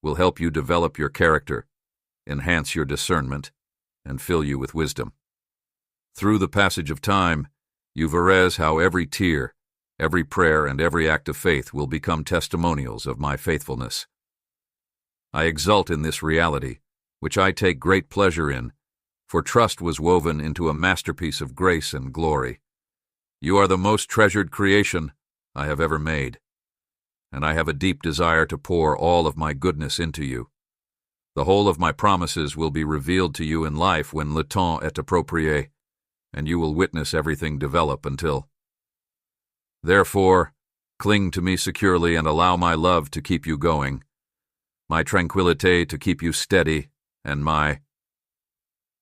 will help you develop your character, enhance your discernment, and fill you with wisdom. Through the passage of time, you verrez how every tear, every prayer, and every act of faith will become testimonials of my faithfulness. I exult in this reality, which I take great pleasure in, for trust was woven into a masterpiece of grace and glory. You are the most treasured creation I have ever made, and I have a deep desire to pour all of my goodness into you. The whole of my promises will be revealed to you in life when le temps est approprié, and you will witness everything develop until. Therefore, cling to me securely and allow my love to keep you going, my tranquillité to keep you steady, and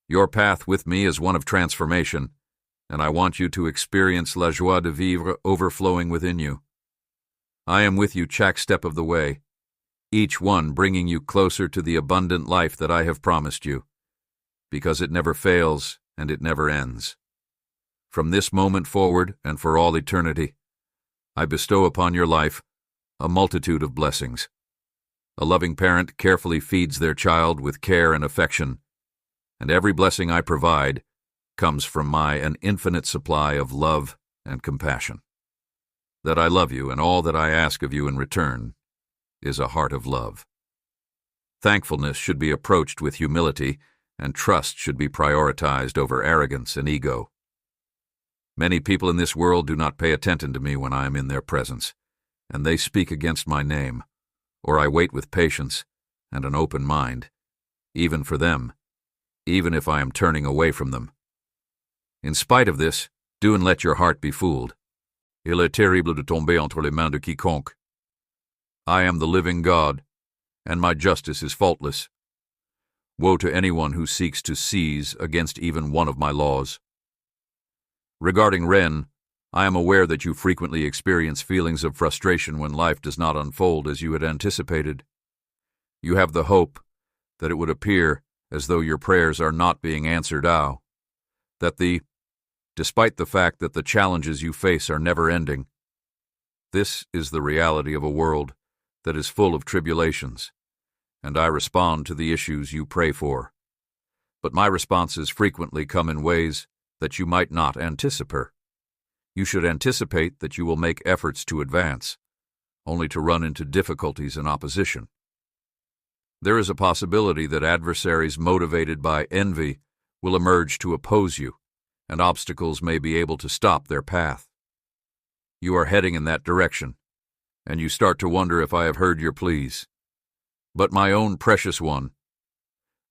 your path with me is one of transformation, and I want you to experience la joie de vivre overflowing within you. I am with you chaque step of the way, each one bringing you closer to the abundant life that I have promised you, because it never fails and it never ends. From this moment forward and for all eternity, I bestow upon your life a multitude of blessings. A loving parent carefully feeds their child with care and affection, and every blessing I provide comes from an infinite supply of love and compassion. That I love you, and all that I ask of you in return is a heart of love. Thankfulness should be approached with humility, and trust should be prioritized over arrogance and ego. Many people in this world do not pay attention to me when I am in their presence, and they speak against my name, or I wait with patience and an open mind, even for them, even if I am turning away from them. In spite of this, do and let your heart be fooled. Il est terrible de tomber entre les mains de quiconque. I am the living God, and my justice is faultless. Woe to anyone who seeks to seize against even one of my laws. Regarding Ren, I am aware that you frequently experience feelings of frustration when life does not unfold as you had anticipated. You have the hope that it would appear as though your prayers are not being answered now, despite the fact that the challenges you face are never-ending. This is the reality of a world that is full of tribulations, and I respond to the issues you pray for. But my responses frequently come in ways that you might not anticipate. You should anticipate that you will make efforts to advance, only to run into difficulties and opposition. There is a possibility that adversaries motivated by envy will emerge to oppose you, and obstacles may be able to stop their path. You are heading in that direction, and you start to wonder if I have heard your pleas. But my own precious one,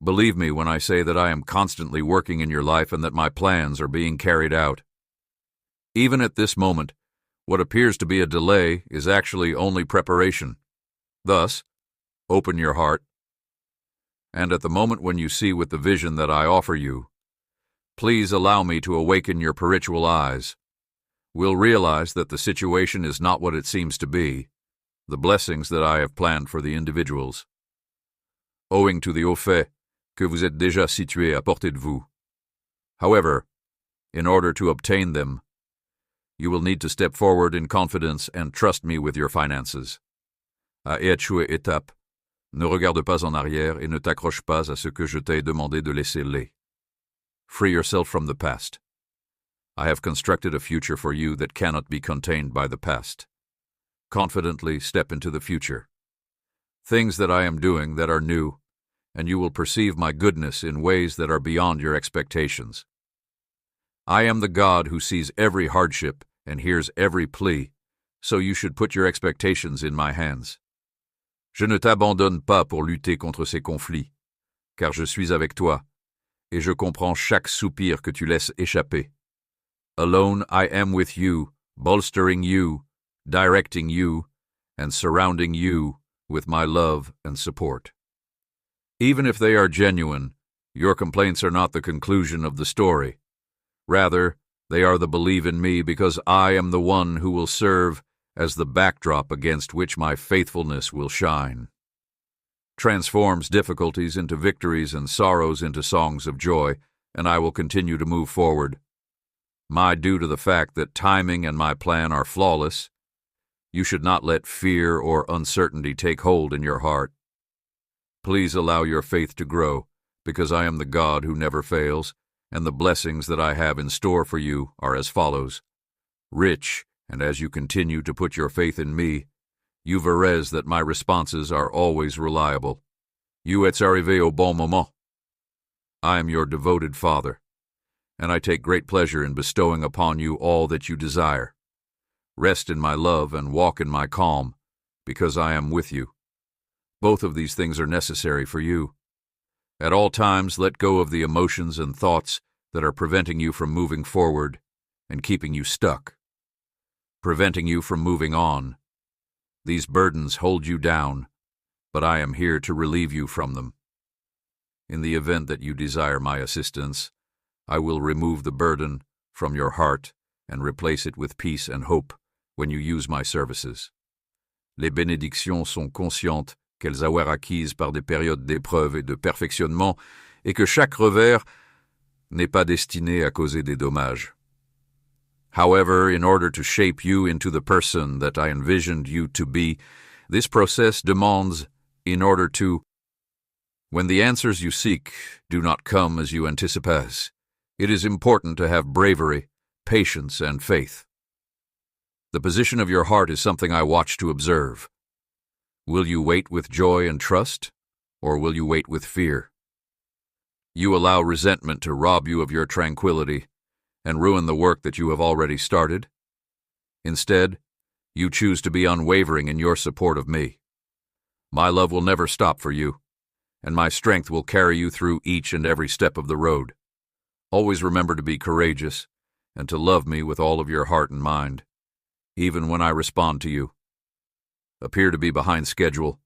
believe me when I say that I am constantly working in your life and that my plans are being carried out. Even at this moment, what appears to be a delay is actually only preparation. Thus, open your heart, and at the moment when you see with the vision that I offer you, please allow me to awaken your spiritual eyes. We'll realize that the situation is not what it seems to be, the blessings that I have planned for the individuals. owing to the au fait que vous êtes déjà situé à portée de vous. However, in order to obtain them, you will need to step forward in confidence and trust me with your finances. À échouer étape, ne regarde pas en arrière et ne t'accroche pas à ce que je t'ai demandé de laisser aller. Free yourself from the past. I have constructed a future for you that cannot be contained by the past. Confidently step into the future. Things that I am doing that are new, and you will perceive my goodness in ways that are beyond your expectations. I am the God who sees every hardship and hears every plea, so you should put your expectations in my hands. Je ne t'abandonne pas pour lutter contre ces conflits, car je suis avec toi, et je comprends chaque soupir que tu laisses échapper. Alone I am with you, bolstering you, directing you, and surrounding you with my love and support. Even if they are genuine, your complaints are not the conclusion of the story. Rather, they are the believe in me because I am the one who will serve as the backdrop against which my faithfulness will shine. Transforms difficulties into victories and sorrows into songs of joy, and I will continue to move forward. My due to the fact that timing and my plan are flawless, you should not let fear or uncertainty take hold in your heart. Please allow your faith to grow, because I am the God who never fails, and the blessings that I have in store for you are as follows. Rich, and as you continue to put your faith in me, you verrez that my responses are always reliable. You êtes arrivé au bon moment. I am your devoted Father, and I take great pleasure in bestowing upon you all that you desire. Rest in my love and walk in my calm, because I am with you. Both of these things are necessary for you. At all times, let go of the emotions and thoughts that are preventing you from moving forward and keeping you stuck, preventing you from moving on. These burdens hold you down, but I am here to relieve you from them. In the event that you desire my assistance, I will remove the burden from your heart and replace it with peace and hope when you use my services. Les bénédictions sont conscientes qu'elles avoir acquises par des périodes d'épreuve et de perfectionnement, et que chaque revers n'est pas destiné à causer des dommages. However, in order to shape you into the person that I envisioned you to be, this process demands, in order to, when the answers you seek do not come as you anticipate, it is important to have bravery, patience, and faith. The position of your heart is something I watch to observe. Will you wait with joy and trust, or will you wait with fear? You allow resentment to rob you of your tranquility and ruin the work that you have already started. Instead, you choose to be unwavering in your support of me. My love will never stop for you, and my strength will carry you through each and every step of the road. Always remember to be courageous and to love me with all of your heart and mind, even when I respond to you. Appear to be behind schedule.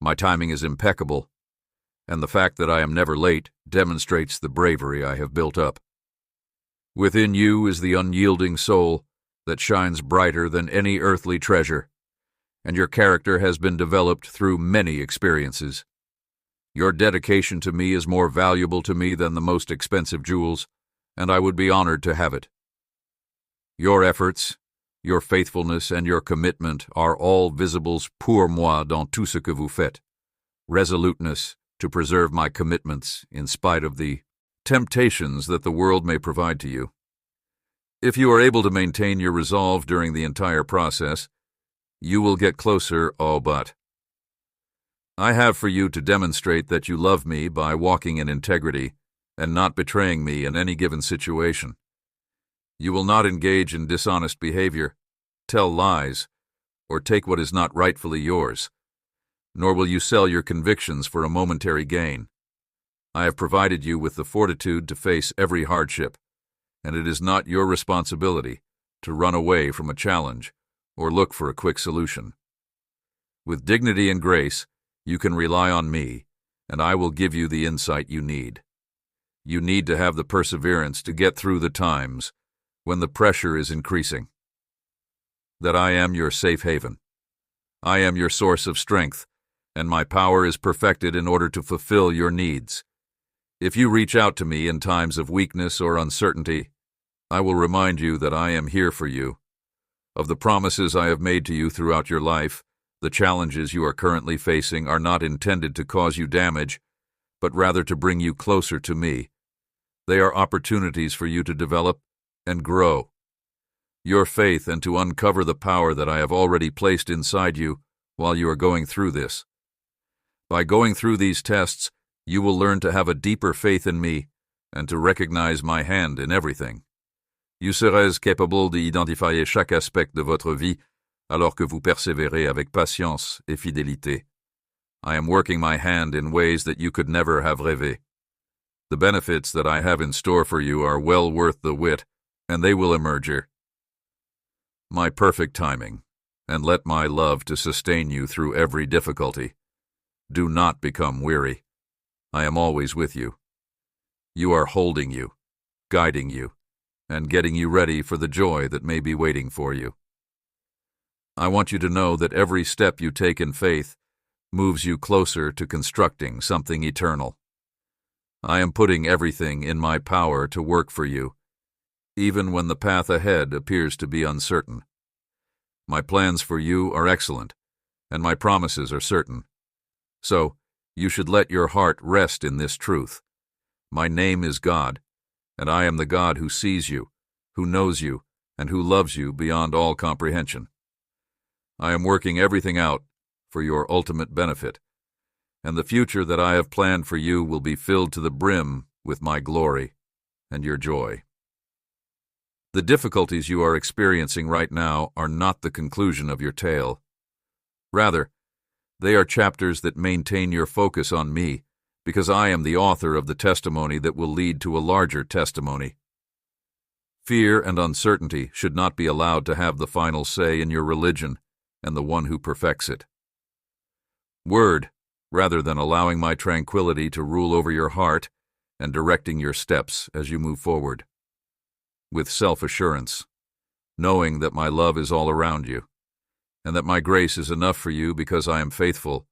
My timing is impeccable, and the fact that I am never late demonstrates the bravery I have built up. Within you is the unyielding soul that shines brighter than any earthly treasure, and your character has been developed through many experiences. Your dedication to me is more valuable to me than the most expensive jewels, and I would be honored to have it. Your efforts, your faithfulness, and your commitment are all visibles pour moi dans tout ce que vous faites. Resoluteness to preserve my commitments in spite of the temptations that the world may provide to you. If you are able to maintain your resolve during the entire process, you will get closer, oh but. I have for you to demonstrate that you love me by walking in integrity and not betraying me in any given situation. You will not engage in dishonest behavior, tell lies, or take what is not rightfully yours, nor will you sell your convictions for a momentary gain. I have provided you with the fortitude to face every hardship, and it is not your responsibility to run away from a challenge or look for a quick solution. With dignity and grace, you can rely on me, and I will give you the insight you need. You need to have the perseverance to get through the times when the pressure is increasing. That I am your safe haven. I am your source of strength, and my power is perfected in order to fulfill your needs. If you reach out to me in times of weakness or uncertainty, I will remind you that I am here for you. Of the promises I have made to you throughout your life, the challenges you are currently facing are not intended to cause you damage, but rather to bring you closer to me. They are opportunities for you to develop and grow your faith and to uncover the power that I have already placed inside you while you are going through this. By going through these tests, you will learn to have a deeper faith in me and to recognize my hand in everything. You serez capable d'identifier chaque aspect de votre vie alors que vous persévérez avec patience et fidélité. I am working my hand in ways that you could never have rêvé. The benefits that I have in store for you are well worth the wait, and they will emerge. My perfect timing, and let my love to sustain you through every difficulty. Do not become weary. I am always with you. You are holding you, guiding you, and getting you ready for the joy that may be waiting for you. I want you to know that every step you take in faith moves you closer to constructing something eternal. I am putting everything in my power to work for you, even when the path ahead appears to be uncertain. My plans for you are excellent, and my promises are certain. So, you should let your heart rest in this truth. My name is God, and I am the God who sees you, who knows you, and who loves you beyond all comprehension. I am working everything out for your ultimate benefit, and the future that I have planned for you will be filled to the brim with my glory and your joy. The difficulties you are experiencing right now are not the conclusion of your tale. Rather, they are chapters that maintain your focus on me, because I am the author of the testimony that will lead to a larger testimony. Fear and uncertainty should not be allowed to have the final say in your religion and the one who perfects it. Word, rather than allowing my tranquility to rule over your heart and directing your steps as you move forward. With self-assurance, knowing that my love is all around you, and that my grace is enough for you because I am faithful,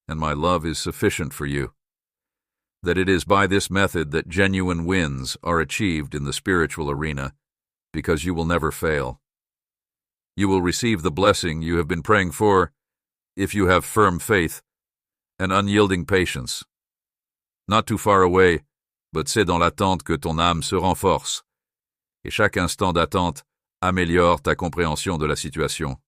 and my love is sufficient for you. That it is by this method that genuine wins are achieved in the spiritual arena, because you will never fail. You will receive the blessing you have been praying for if you have firm faith and unyielding patience. Not too far away, but c'est dans l'attente que ton âme se renforce, et chaque instant d'attente améliore ta compréhension de la situation,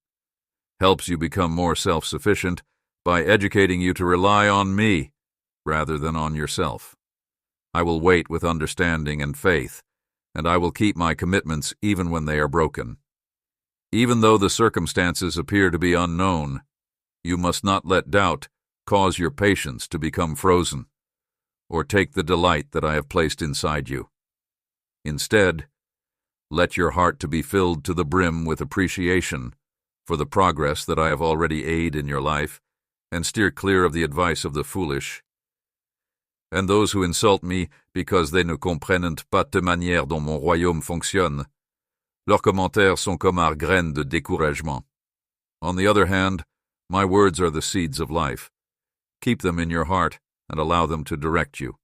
helps you become more self-sufficient by educating you to rely on me rather than on yourself. I will wait with understanding and faith, and I will keep my commitments even when they are broken. Even though the circumstances appear to be unknown, you must not let doubt cause your patience to become frozen, or take the delight that I have placed inside you. Instead, let your heart to be filled to the brim with appreciation for the progress that I have already aided in your life, and steer clear of the advice of the foolish, and those who insult me because they ne comprennent pas de manière dont mon royaume fonctionne. Leurs commentaires sont comme ar graines de découragement. On the other hand, my words are the seeds of life. Keep them in your heart and allow them to direct you.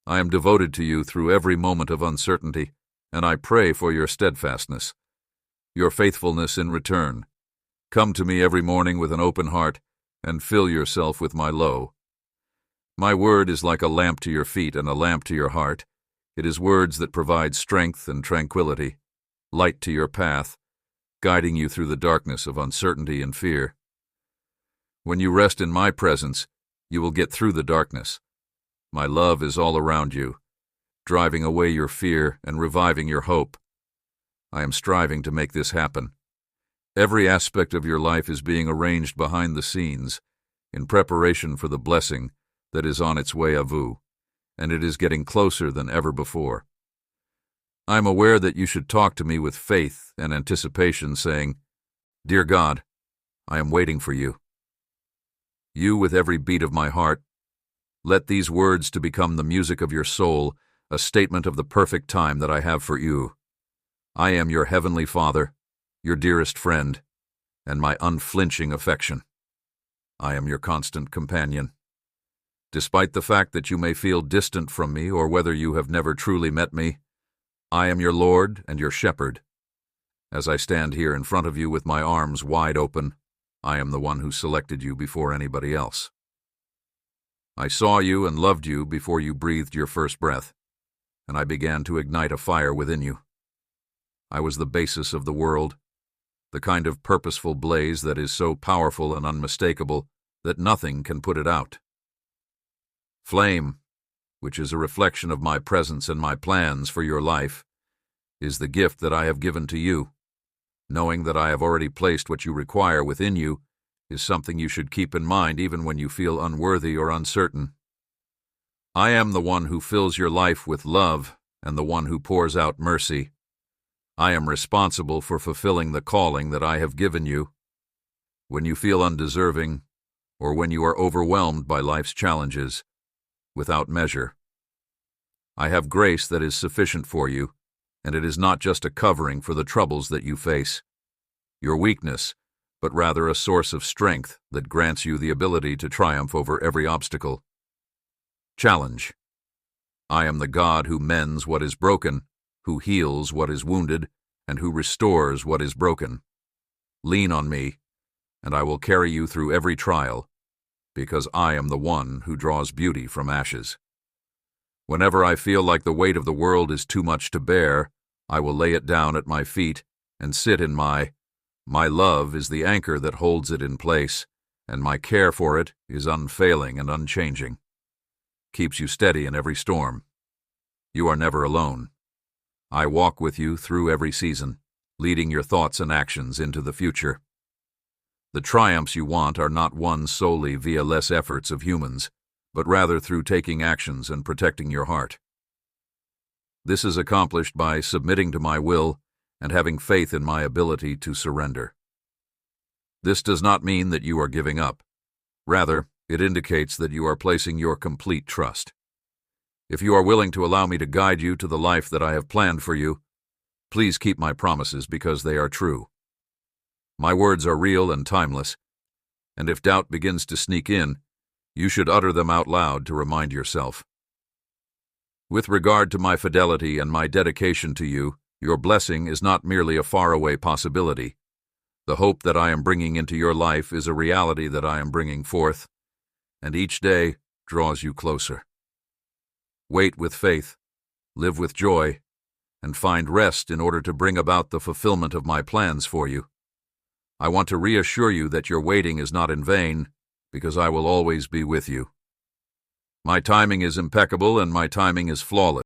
I am devoted to you through every moment of uncertainty, and I pray for your steadfastness, your faithfulness in return. Come to me every morning with an open heart and fill yourself with my low. My word is like a lamp to your feet and a lamp to your heart. It is words that provide strength and tranquility, light to your path, guiding you through the darkness of uncertainty and fear. When you rest in my presence, you will get through the darkness. My love is all around you, driving away your fear and reviving your hope. I am striving to make this happen. Every aspect of your life is being arranged behind the scenes in preparation for the blessing that is on its way à vous, and it is getting closer than ever before. I am aware that you should talk to me with faith and anticipation, saying, "Dear God, I am waiting for you." You, with every beat of my heart, let these words to become the music of your soul, a statement of the perfect time that I have for you. I am your heavenly Father, your dearest friend, and my unflinching affection. I am your constant companion. Despite the fact that you may feel distant from me or whether you have never truly met me, I am your Lord and your Shepherd. As I stand here in front of you with my arms wide open, I am the one who selected you before anybody else. I saw you and loved you before you breathed your first breath, and I began to ignite a fire within you. I was the basis of the world, the kind of purposeful blaze that is so powerful and unmistakable that nothing can put it out. Flame, which is a reflection of my presence and my plans for your life, is the gift that I have given to you. Knowing that I have already placed what you require within you is something you should keep in mind even when you feel unworthy or uncertain. I am the one who fills your life with love and the one who pours out mercy. I am responsible for fulfilling the calling that I have given you. When you feel undeserving, or when you are overwhelmed by life's challenges, without measure, I have grace that is sufficient for you, and it is not just a covering for the troubles that you face, your weakness, but rather a source of strength that grants you the ability to triumph over every obstacle. Challenge. I am the God who mends what is broken, who heals what is wounded, and who restores what is broken. Lean on me, and I will carry you through every trial, because I am the one who draws beauty from ashes. Whenever I feel like the weight of the world is too much to bear, I will lay it down at my feet and sit in my love is the anchor that holds it in place, and my care for it is unfailing and unchanging. Keeps you steady in every storm. You are never alone. I walk with you through every season, leading your thoughts and actions into the future. The triumphs you want are not won solely via less efforts of humans, but rather through taking actions and protecting your heart. This is accomplished by submitting to my will and having faith in my ability to surrender. This does not mean that you are giving up. Rather, it indicates that you are placing your complete trust. If you are willing to allow me to guide you to the life that I have planned for you, please keep my promises because they are true. My words are real and timeless, and if doubt begins to sneak in, you should utter them out loud to remind yourself. With regard to my fidelity and my dedication to you, your blessing is not merely a faraway possibility. The hope that I am bringing into your life is a reality that I am bringing forth, and each day draws you closer. Wait with faith, live with joy, and find rest in order to bring about the fulfillment of my plans for you. I want to reassure you that your waiting is not in vain, because I will always be with you. My timing is impeccable and my timing is flawless.